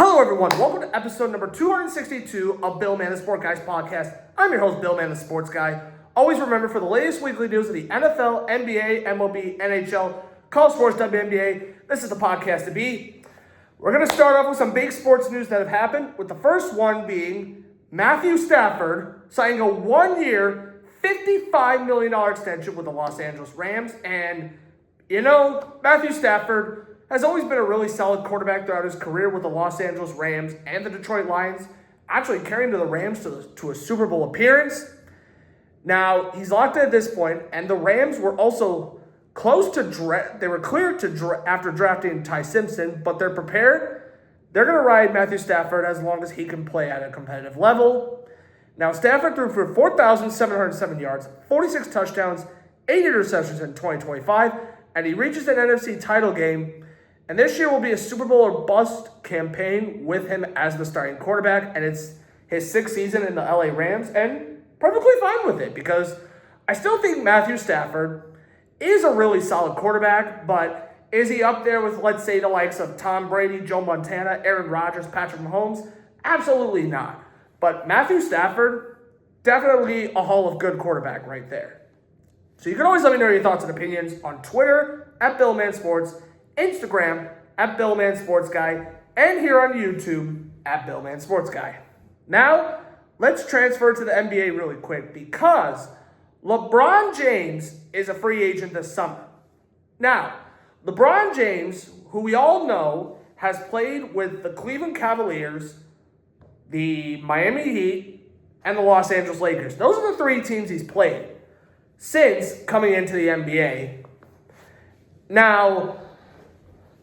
Hello, everyone. Welcome to episode number 262 of Bill Man, the Sport Guys podcast. I'm your host, Bill Man, the Sports Guy. Always remember, for the latest weekly news of the NFL, NBA, MLB, NHL, college sports, WNBA, this is the podcast to be. We're going to start off with some big sports news that have happened, with the first one being Matthew Stafford signing a one-year, $55 million extension with the Los Angeles Rams. And, you know, Matthew Stafford has always been a really solid quarterback throughout his career with the Los Angeles Rams and the Detroit Lions, actually carrying the Rams to a Super Bowl appearance. Now, he's locked in at this point, and the Rams were also close to they were cleared to after drafting Ty Simpson, but they're prepared. They're going to ride Matthew Stafford as long as he can play at a competitive level. Now, Stafford threw for 4,707 yards, 46 touchdowns, 8 interceptions in 2025, and he reaches an NFC title game. And this year will be a Super Bowl or bust campaign with him as the starting quarterback. And it's his sixth season in the LA Rams. And perfectly fine with it, because I still think Matthew Stafford is a really solid quarterback. But is he up there with, let's say, the likes of Tom Brady, Joe Montana, Aaron Rodgers, Patrick Mahomes? Absolutely not. But Matthew Stafford, definitely a Hall of Good quarterback right there. So you can always let me know your thoughts and opinions on Twitter, @BillManSports, Instagram, @BillManSportsGuy, and here on YouTube, @BillManSportsGuy. Now, let's transfer to the NBA really quick, because LeBron James is a free agent this summer. Now, LeBron James, who we all know, has played with the Cleveland Cavaliers, the Miami Heat, and the Los Angeles Lakers. Those are the three teams he's played since coming into the NBA. Now,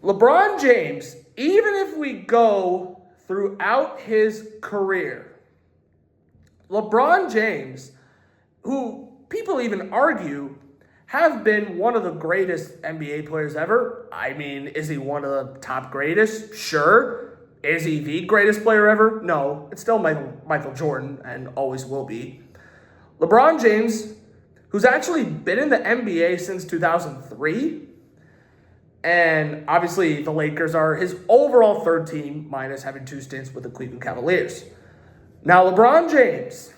LeBron James, even if we go throughout his career, LeBron James, who people even argue have been one of the greatest NBA players ever. I mean, is he one of the top greatest? Sure. Is he the greatest player ever? No. It's still Michael Jordan, and always will be. LeBron James, who's actually been in the NBA since 2003, and obviously the Lakers are his overall third team, minus having 2 stints with the Cleveland Cavaliers. Now, LeBron James,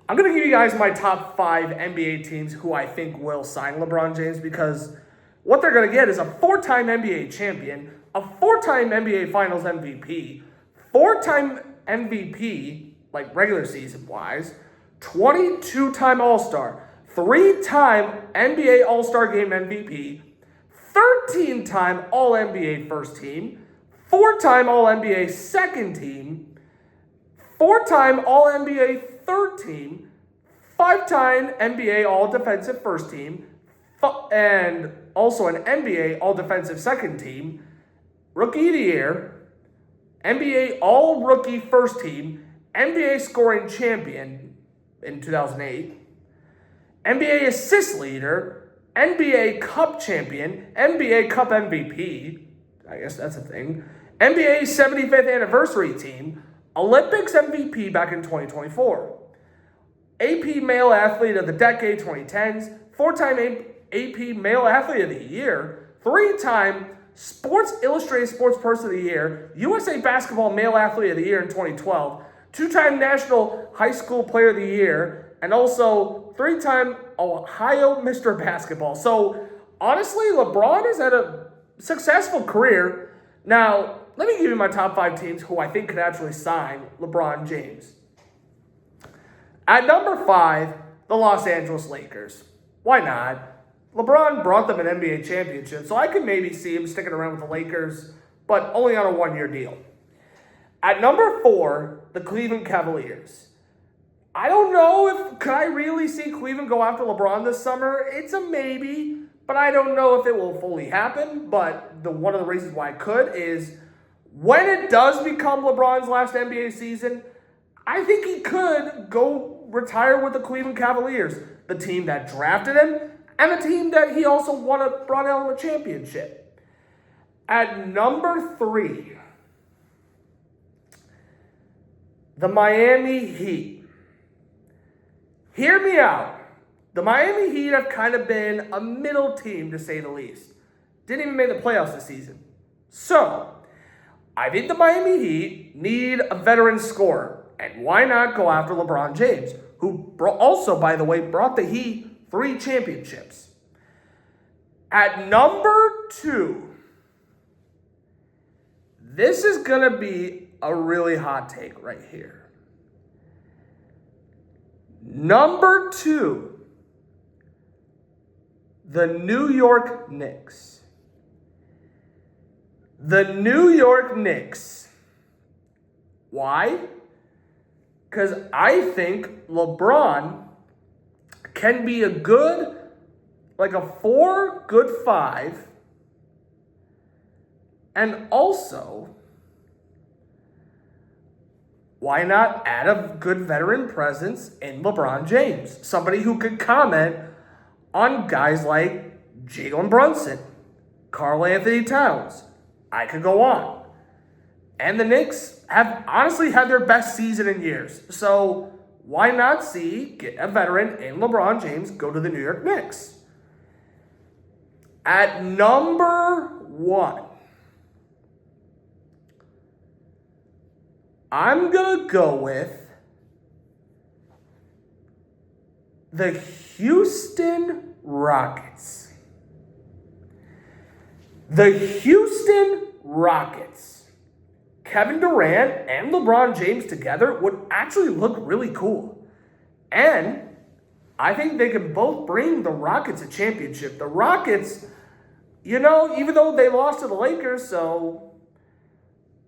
I'm going to give you guys my top 5 NBA teams who I think will sign LeBron James, because what they're going to get is a 4-time NBA champion, a 4-time NBA Finals MVP, 4-time MVP, like regular season-wise, 22-time All-Star, 3-time NBA All-Star Game MVP, 13-time All-NBA first team, 4-time All-NBA second team, 4-time All-NBA third team, 5-time NBA All-Defensive first team, and also an NBA All-Defensive second team, Rookie of the Year, NBA All-Rookie first team, NBA Scoring Champion in 2008, NBA Assist Leader, NBA Cup Champion, NBA Cup MVP, I guess that's a thing, NBA 75th Anniversary Team, Olympics MVP back in 2024, AP Male Athlete of the Decade 2010s, 4-time AP Male Athlete of the Year, 3-time Sports Illustrated Sports Person of the Year, USA Basketball Male Athlete of the Year in 2012, 2-time National High School Player of the Year, and also 3-time Ohio Mr. Basketball. So, honestly, LeBron has had a successful career. Now, let me give you my top 5 teams who I think could actually sign LeBron James. At number 5, the Los Angeles Lakers. Why not? LeBron brought them an NBA championship, so I could maybe see him sticking around with the Lakers, but only on a 1-year deal. At number 4, the Cleveland Cavaliers. I don't know could I really see Cleveland go after LeBron this summer? It's a maybe, but I don't know if it will fully happen. But one of the reasons why I could is when it does become LeBron's last NBA season, I think he could go retire with the Cleveland Cavaliers, the team that drafted him and the team that he also brought out a championship. At number 3, the Miami Heat. Hear me out. The Miami Heat have kind of been a middle team, to say the least. Didn't even make the playoffs this season. So, I think the Miami Heat need a veteran scorer. And why not go after LeBron James, who also, by the way, brought the Heat 3 championships. At number 2, this is going to be a really hot take right here. Number 2, the New York Knicks. The New York Knicks. Why? Because I think LeBron can be a good, like a 4, good 5. And also, why not add a good veteran presence in LeBron James? Somebody who could comment on guys like Jalen Brunson, Karl Anthony Towns. I could go on. And the Knicks have honestly had their best season in years. So why not get a veteran in LeBron James go to the New York Knicks? At number 1, I'm going to go with the Houston Rockets. The Houston Rockets. Kevin Durant and LeBron James together would actually look really cool. And I think they can both bring the Rockets a championship. The Rockets, even though they lost to the Lakers, so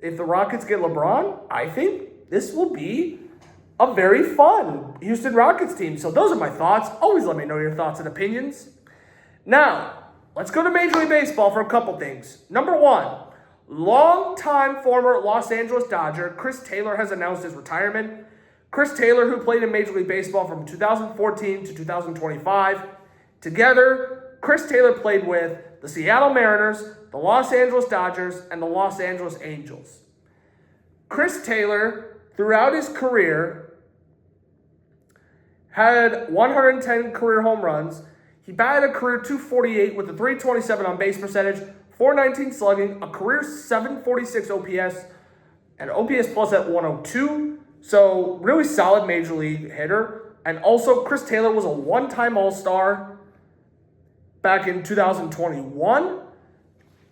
if the Rockets get LeBron, I think this will be a very fun Houston Rockets team. So those are my thoughts. Always let me know your thoughts and opinions. Now, let's go to Major League Baseball for a couple things. Number 1, longtime former Los Angeles Dodger Chris Taylor has announced his retirement. Chris Taylor, who played in Major League Baseball from 2014 to 2025. Together, Chris Taylor played with the Seattle Mariners, the Los Angeles Dodgers, and the Los Angeles Angels. Chris Taylor, throughout his career, had 110 career home runs. He batted a career .248 with a .327 on base percentage, .419 slugging, a career .746 OPS, and OPS plus at 102. So really solid major league hitter. And also Chris Taylor was a one-time All-Star back in 2021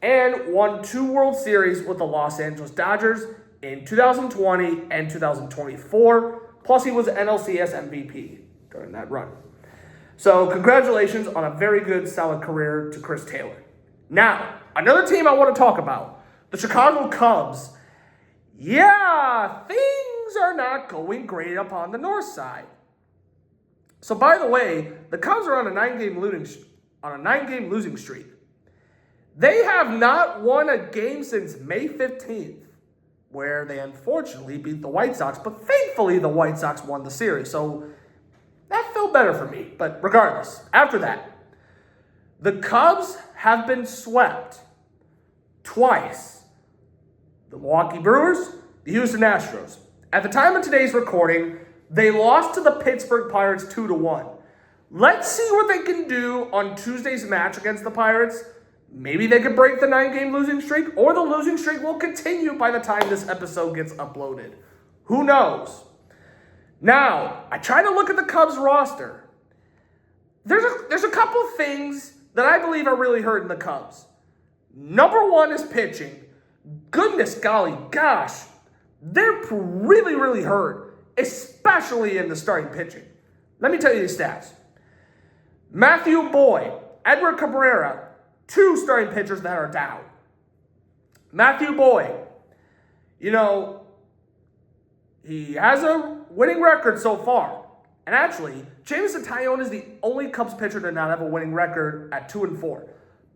and won 2 World Series with the Los Angeles Dodgers in 2020 and 2024. Plus he was NLCS MVP during that run. So congratulations on a very good, solid career to Chris Taylor. Now, another team I want to talk about, the Chicago Cubs. Yeah, things are not going great up on the north side. So by the way, the Cubs are on a 9-game losing streak. They have not won a game since May 15th, where they unfortunately beat the White Sox, but thankfully the White Sox won the series. So that felt better for me. But regardless, after that, the Cubs have been swept twice. The Milwaukee Brewers, the Houston Astros. At the time of today's recording, they lost to the Pittsburgh Pirates 2-1. Let's see what they can do on Tuesday's match against the Pirates. Maybe they could break the 9-game losing streak, or the losing streak will continue by the time this episode gets uploaded. Who knows? Now, I try to look at the Cubs roster. There's a couple of things that I believe are really hurting the Cubs. Number 1 is pitching. Goodness golly, gosh, they're really, really hurt, especially in the starting pitching. Let me tell you these stats. Matthew Boyd, Edward Cabrera, 2 starting pitchers that are down. Matthew Boyd, he has a winning record so far. And actually, Jameson Taillon is the only Cubs pitcher to not have a winning record at 2-4.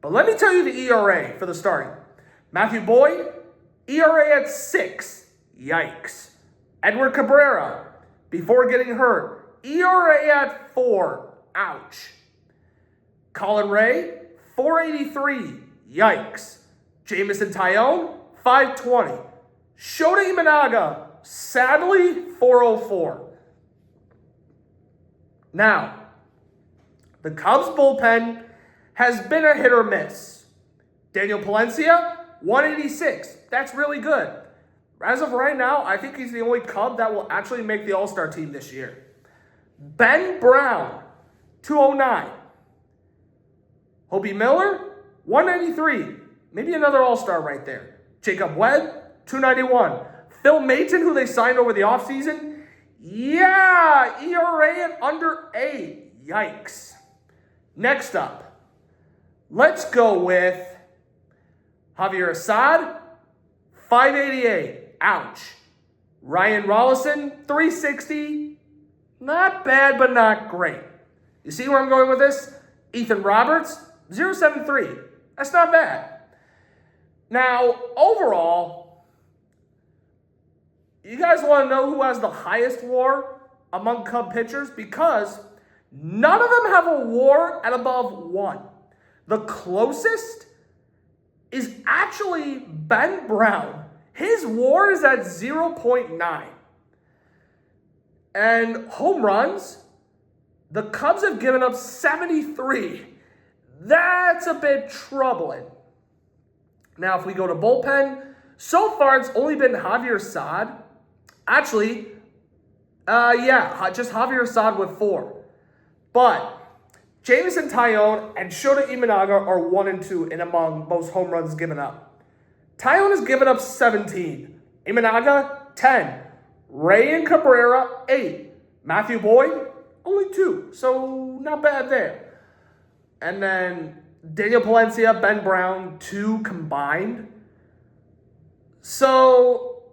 But let me tell you the ERA for the starting. Matthew Boyd, ERA at 6. Yikes. Edward Cabrera, before getting hurt, ERA at 4. Ouch. Colin Ray, 483. Yikes. Jameson Taillon, 520. Shota Imanaga, sadly, 404. Now, the Cubs bullpen has been a hit or miss. Daniel Palencia, 186. That's really good. As of right now, I think he's the only Cub that will actually make the All-Star team this year. Ben Brown, 209. Hobie Miller, 193. Maybe another All-Star right there. Jacob Webb, 291. Phil Maton, who they signed over the offseason, yeah, ERA at under 8. Yikes. Next up, let's go with Javier Assad, 588. Ouch. Ryan Rollison, 360. Not bad, but not great. You see where I'm going with this? Ethan Roberts, 073. That's not bad. Now, overall, you guys want to know who has the highest WAR among Cub pitchers? Because none of them have a WAR at above 1. The closest is actually Ben Brown. His WAR is at 0.9. And home runs, the Cubs have given up 73. That's a bit troubling. Now, if we go to bullpen, so far it's only been Javier Assad. Actually, just Javier Assad with 4. But Jameson Taillon and Shota Imanaga are 1 and 2 in among most home runs given up. Taillon has given up 17. Imanaga, 10. Ray and Cabrera, 8. Matthew Boyd, only 2. So not bad there. And then Daniel Palencia, Ben Brown, 2 combined. So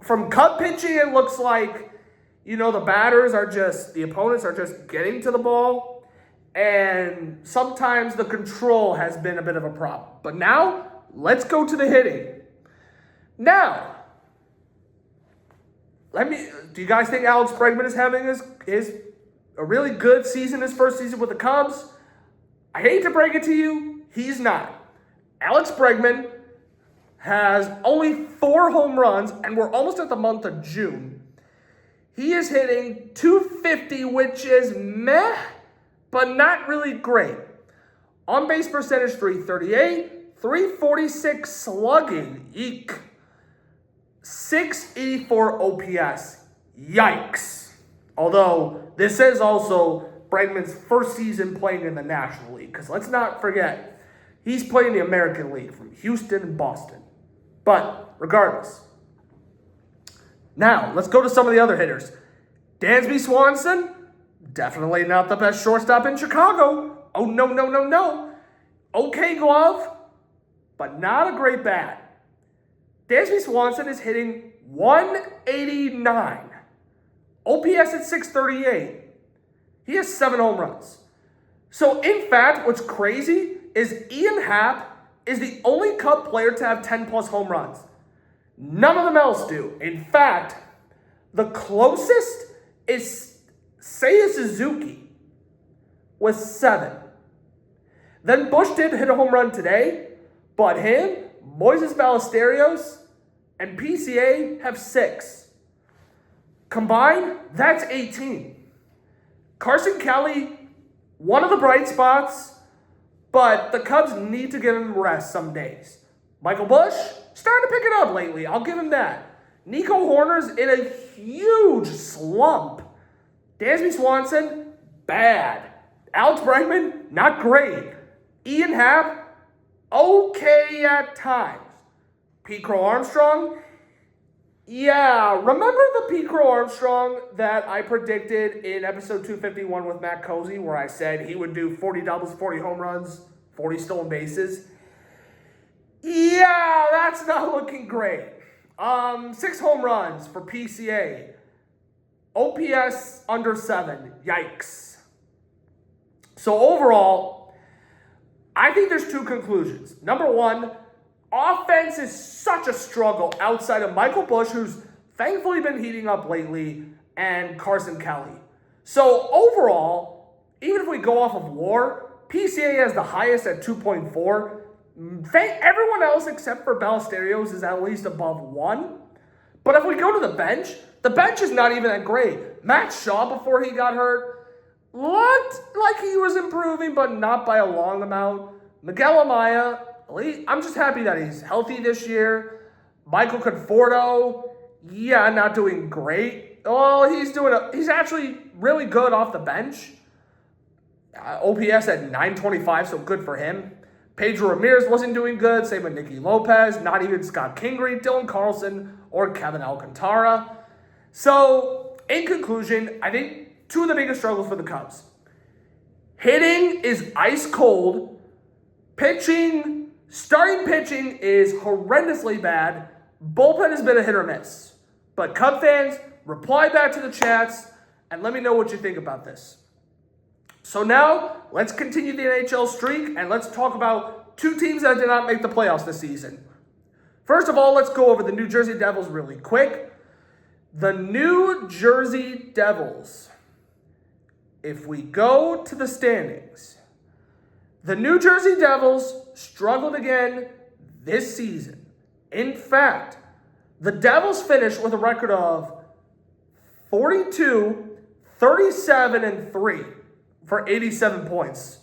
from Cub pitching, it looks like, the opponents are just getting to the ball. And sometimes the control has been a bit of a problem. But now, let's go to the hitting. Now, do you guys think Alex Bregman is having a really good season, his first season with the Cubs? I hate to break it to you, he's not. Alex Bregman has only 4 home runs, and we're almost at the month of June. He is hitting .250, which is meh, but not really great. On-base percentage, .338, .346 slugging, eek. .684 OPS, yikes. Although, this is also Bregman's first season playing in the National League, because let's not forget, he's playing the American League from Houston and Boston. But, regardless. Now, let's go to some of the other hitters. Dansby Swanson, definitely not the best shortstop in Chicago. Oh, no. Okay glove, but not a great bat. Dansby Swanson is hitting .189. OPS at .638. He has 7 home runs. So, in fact, what's crazy is Ian Happ is the only Cub player to have 10-plus home runs. None of them else do. In fact, the closest is Seiya Suzuki with 7. Then Bush did hit a home run today, but him, Moises Ballesteros, and PCA have 6. Combined, that's 18. Carson Kelly, one of the bright spots, but the Cubs need to give him rest some days. Michael Bush, starting to pick it up lately. I'll give him that. Nico Horner's in a huge slump. Dansby Swanson, bad. Alex Bregman, not great. Ian Happ, okay at times. Pete Crow Armstrong, yeah, remember the Pete Crow Armstrong that I predicted in episode 251 with Matt Cozy, where I said he would do 40 doubles, 40 home runs, 40 stolen bases? Yeah, that's not looking great. 6 home runs for PCA. OPS under 7. Yikes. So overall, I think there's 2 conclusions. Number 1, offense is such a struggle outside of Michael Bush, who's thankfully been heating up lately, and Carson Kelly. So overall, even if we go off of WAR, PCA has the highest at 2.4. Everyone else except for Ballesteros is at least above 1. But if we go to the bench is not even that great. Matt Shaw, before he got hurt, looked like he was improving, but not by a long amount. Miguel Amaya, I'm just happy that he's healthy this year. Michael Conforto, not doing great. Oh, he's actually really good off the bench. OPS at 925, so good for him. Pedro Ramirez wasn't doing good. Same with Nicky Lopez. Not even Scott Kingery, Dylan Carlson, or Kevin Alcantara. So, in conclusion, I think two of the biggest struggles for the Cubs. Hitting is ice cold. Starting pitching is horrendously bad. Bullpen has been a hit or miss. But Cub fans, reply back to the chats and let me know what you think about this. So now, let's continue the NHL streak and let's talk about two teams that did not make the playoffs this season. First of all, let's go over the New Jersey Devils really quick. The New Jersey Devils, if we go to the standings, the New Jersey Devils struggled again this season. In fact, the Devils finished with a record of 42, 37, and 3 for 87 points.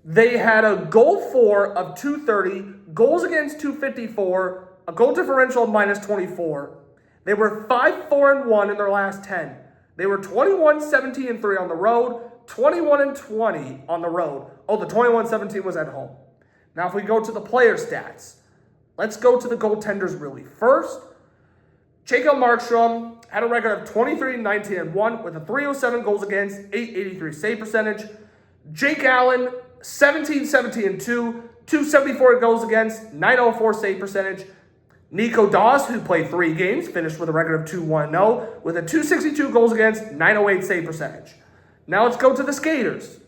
They had a goal for of 230, goals against 254, a goal differential of minus 24. They were 5-4-1 in their last 10. They were 21-17-3 on the road, 21-20 on the road. Oh, the 21-17 was at home. Now, if we go to the player stats, let's go to the goaltenders really first. Jacob Markstrom had a record of 23-19-1 with a 307 goals against, 883 save percentage. Jake Allen, 17-17-2, 274 goals against, 904 save percentage. Nico Daws, who played 3 games, finished with a record of 2-1-0 with a 262 goals against, 908 save percentage. Now let's go to the skaters.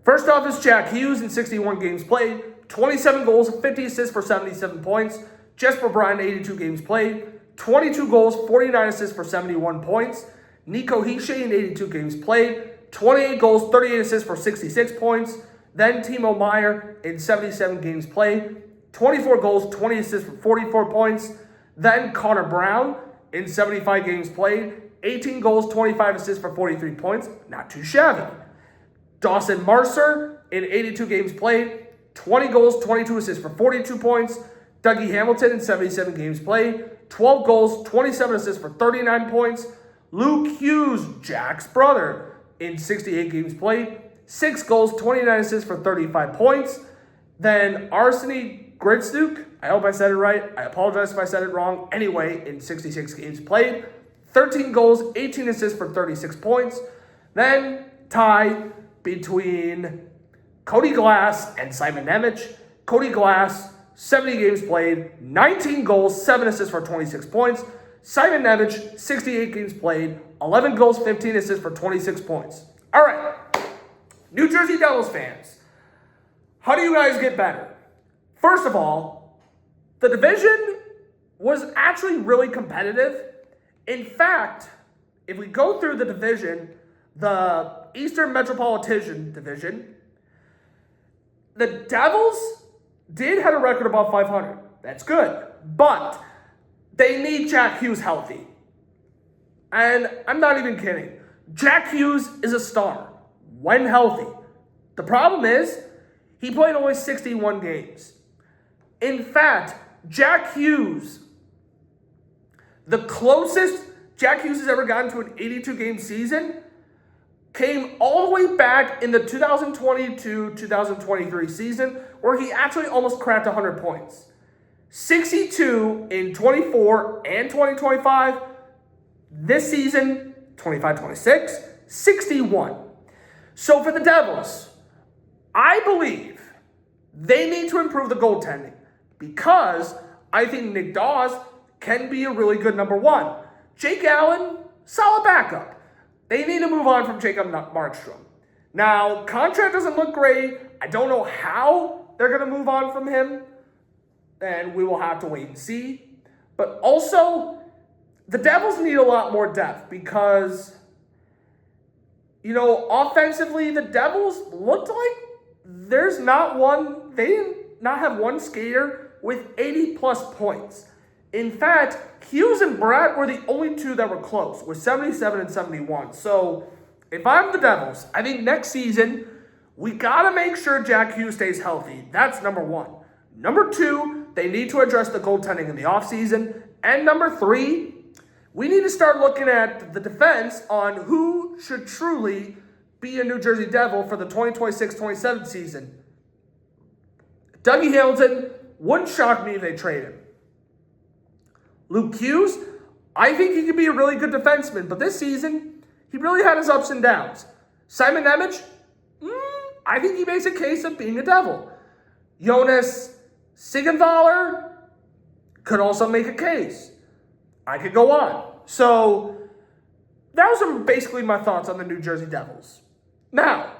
First off is Jack Hughes in 61 games played, 27 goals, 50 assists for 77 points. Jesper Bryan, 82 games played, 22 goals, 49 assists for 71 points. Nico Hischier in 82 games played, 28 goals, 38 assists for 66 points. Then Timo Meier in 77 games played, 24 goals, 20 assists for 44 points. Then Connor Brown in 75 games played, 18 goals, 25 assists for 43 points. Not too shabby. Dawson Mercer in 82 games played, 20 goals, 22 assists for 42 points. Dougie Hamilton in 77 games played, 12 goals, 27 assists for 39 points. Luke Hughes, Jack's brother, in 68 games played, 6 goals, 29 assists for 35 points. Then Arseny Gritsuk, I hope I said it right. I apologize if I said it wrong. Anyway, in 66 games played, 13 goals, 18 assists for 36 points. Then tie between Cody Glass and Simon Nemec. Cody Glass, 70 games played, 19 goals, 7 assists for 26 points. Simon Nemec, 68 games played, 11 goals, 15 assists for 26 points. All right, New Jersey Devils fans, how do you guys get better? First of all, the division was actually really competitive. In fact, if we go through the division, the Eastern Metropolitan Division, the Devils did have a record above 500. That's good. But they need Jack Hughes healthy. And I'm not even kidding. Jack Hughes is a star when healthy. The problem is he played only 61 games. In fact, Jack Hughes, the closest Jack Hughes has ever gotten to an 82-game season came all the way back in the 2022-2023 season where he actually almost cracked 100 points. 62 in 24 and 2025. This season, 25-26, 61. So for the Devils, I believe they need to improve the goaltending because I think Nick Daws can be a really good number one. Jake Allen, solid backup. They need to move on from Jacob Markstrom. Now, contract doesn't look great. I don't know how they're going to move on from him, and we will have to wait and see. But also, the Devils need a lot more depth because, offensively, the Devils looked like they did not have one skater with 80-plus points. In fact, Hughes and Bratt were the only two that were close, with 77 and 71. So, if I'm the Devils, I think next season We got to make sure Jack Hughes stays healthy. That's number one. Number two, they need to address the goaltending in the offseason. And number three, we need to start looking at the defense on who should truly be a New Jersey Devil for the 2026-27 season. Dougie Hamilton, wouldn't shock me if they trade him. Luke Hughes, I think he could be a really good defenseman, but this season, he really had his ups and downs. Simon Nemec, I think he makes a case of being a Devil. Jonas Siegenthaler could also make a case. I could go on. So, those are basically my thoughts on the New Jersey Devils. Now,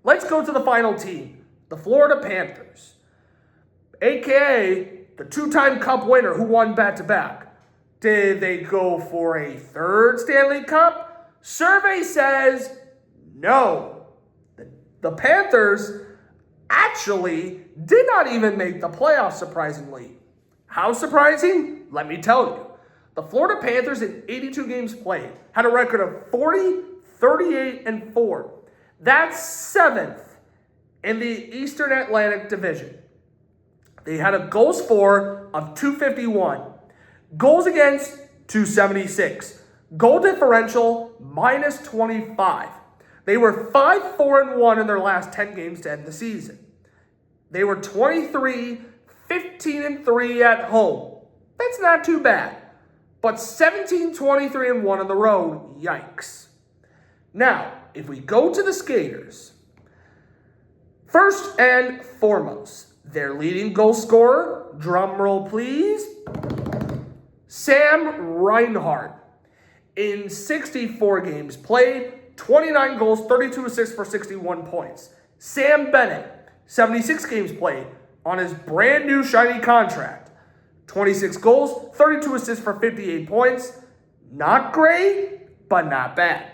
let's go to the final team, the Florida Panthers, a.k.a. the two-time Cup winner who won back-to-back. Did they go for a third Stanley Cup? Survey says no. The Panthers actually did not even make the playoffs, surprisingly. How surprising? Let me tell you. The Florida Panthers in 82 games played had a record of 40, 38, and 4. That's 7th in the Eastern Atlantic Division. They had a goals for of 251. Goals against, 276. Goal differential, minus 25. They were 5-4-1 in their last 10 games to end the season. They were 23, 15-3 at home. That's not too bad. But 17, 23-1 on the road, yikes. Now, if we go to the Skaters, first and foremost, their leading goal scorer, drum roll please, Sam Reinhart. In 64 games played, 29 goals, 32 assists for 61 points. Sam Bennett, 76 games played on his brand new shiny contract. 26 goals, 32 assists for 58 points. Not great, but not bad.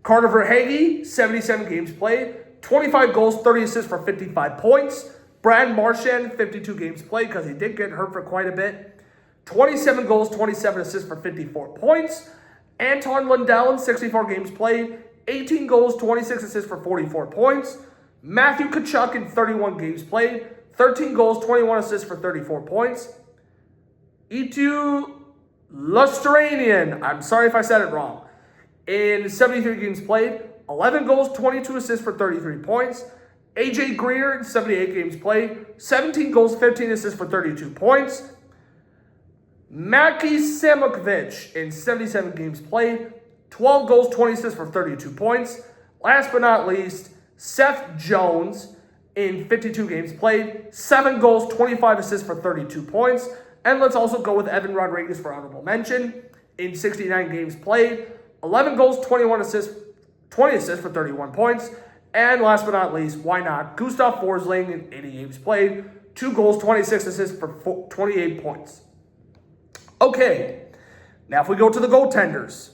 Carter Verhaeghe, 77 games played, 25 goals, 30 assists for 55 points. Brad Marchand, 52 games played because he did get hurt for quite a bit. 27 goals, 27 assists for 54 points. Anton Lundell in 64 games played, 18 goals, 26 assists for 44 points. Matthew Tkachuk in 31 games played, 13 goals, 21 assists for 34 points. Eetu Lustranian, I'm sorry if I said it wrong, in 73 games played, 11 goals, 22 assists for 33 points. AJ Greer in 78 games played, 17 goals, 15 assists for 32 points. Maki Samokovic in 77 games played, 12 goals, 20 assists for 32 points. Last but not least, Seth Jones in 52 games played, 7 goals, 25 assists for 32 points. And let's also go with Evan Rodriguez for honorable mention. In 69 games played, 11 goals, 20 assists for 31 points. And last but not least, why not, Gustav Forsling in 80 games played, 2 goals, 26 assists for 28 points. Okay, now if we go to the goaltenders.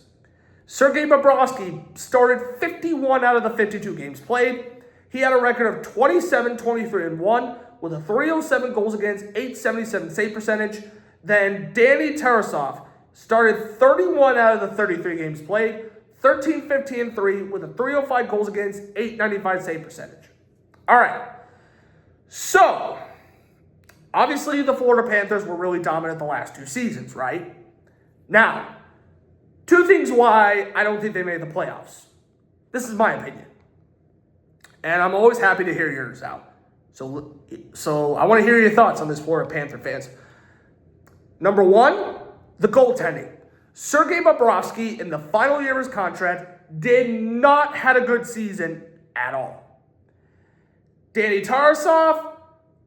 Sergei Bobrovsky started 51 out of the 52 games played. He had a record of 27, 23-1 with a 307 goals against, 877 save percentage. Then Danny Tarasov started 31 out of the 33 games played, 13, 15-3 with a 305 goals against, 895 save percentage. All right, so obviously the Florida Panthers were really dominant the last 2 seasons, right? Now, 2 things why I don't think they made the playoffs. This is my opinion. And I'm always happy to hear yours out. So I want to hear your thoughts on this, Florida Panther fans. Number 1, the goaltending. Sergei Bobrovsky, in the final year of his contract, did not have a good season at all. Danny Tarasov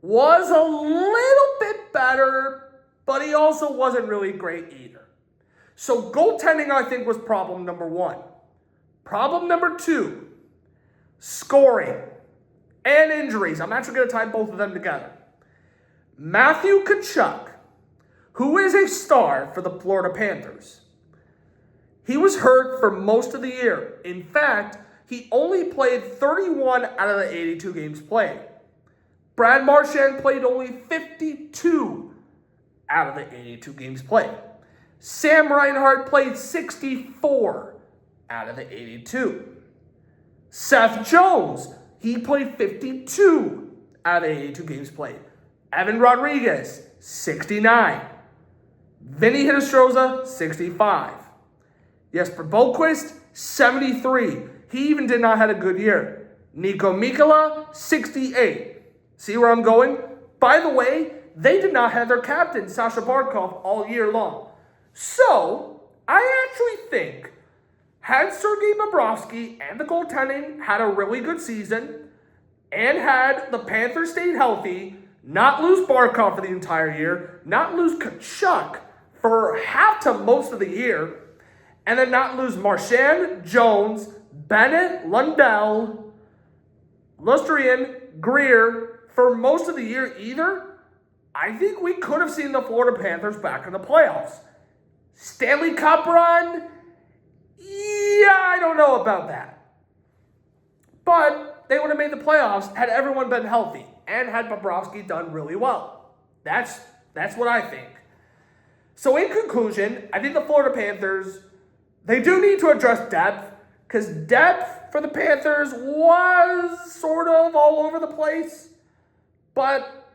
was a little bit better, but he also wasn't really great either. So goaltending, I think, was problem number 1. Problem number 2, scoring and injuries. I'm actually going to tie both of them together. Matthew Tkachuk, who is a star for the Florida Panthers, he was hurt for most of the year. In fact, he only played 31 out of the 82 games played. Brad Marchand played only 52 out of the 82 games played. Sam Reinhart played 64 out of the 82. Seth Jones, He played 52 out of 82 games played. Evan Rodriguez, 69. Vinny Hinostroza, 65. Jesper Boquist, 73. He even did not have a good year. Nico Mikkola, 68. See where I'm going? By the way, they did not have their captain, Sasha Barkov, all year long. So, I actually think, had Sergei Bobrovsky and the goaltending had a really good season, and had the Panthers stayed healthy, not lose Barkov for the entire year, not lose Tkachuk for half to most of the year, and then not lose Marchand, Jones, Bennett, Lundell, Lustrian, Greer for most of the year either, I think we could have seen the Florida Panthers back in the playoffs. Stanley Cup run? Yeah, I don't know about that. But they would have made the playoffs had everyone been healthy and had Bobrovsky done really well. That's what I think. So in conclusion, I think the Florida Panthers, they do need to address depth, because depth for the Panthers was sort of all over the place. But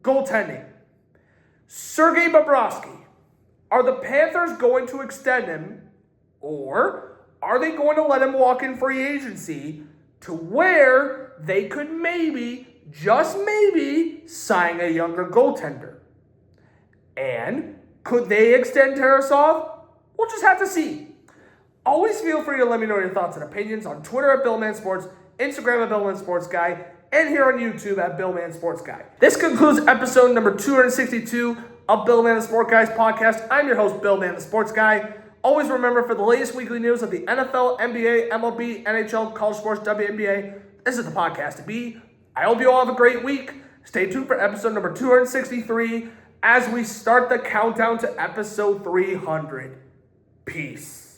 goaltending. Sergei Bobrovsky. Are the Panthers going to extend him, or are they going to let him walk in free agency to where they could maybe, just maybe, sign a younger goaltender? And could they extend Tarasov? We'll just have to see. Always feel free to let me know your thoughts and opinions on Twitter at BillmanSports, Instagram at BillmanSportsGuy, and here on YouTube at BillmanSportsGuy. This concludes episode number 262 of Billman the Sport Guys podcast. I'm your host, Billman the Sports Guy. Always remember, for the latest weekly news of the NFL, NBA, MLB, NHL, college sports, WNBA, this is the podcast to be. I hope you all have a great week. Stay tuned for episode number 263 as we start the countdown to episode 300. Peace.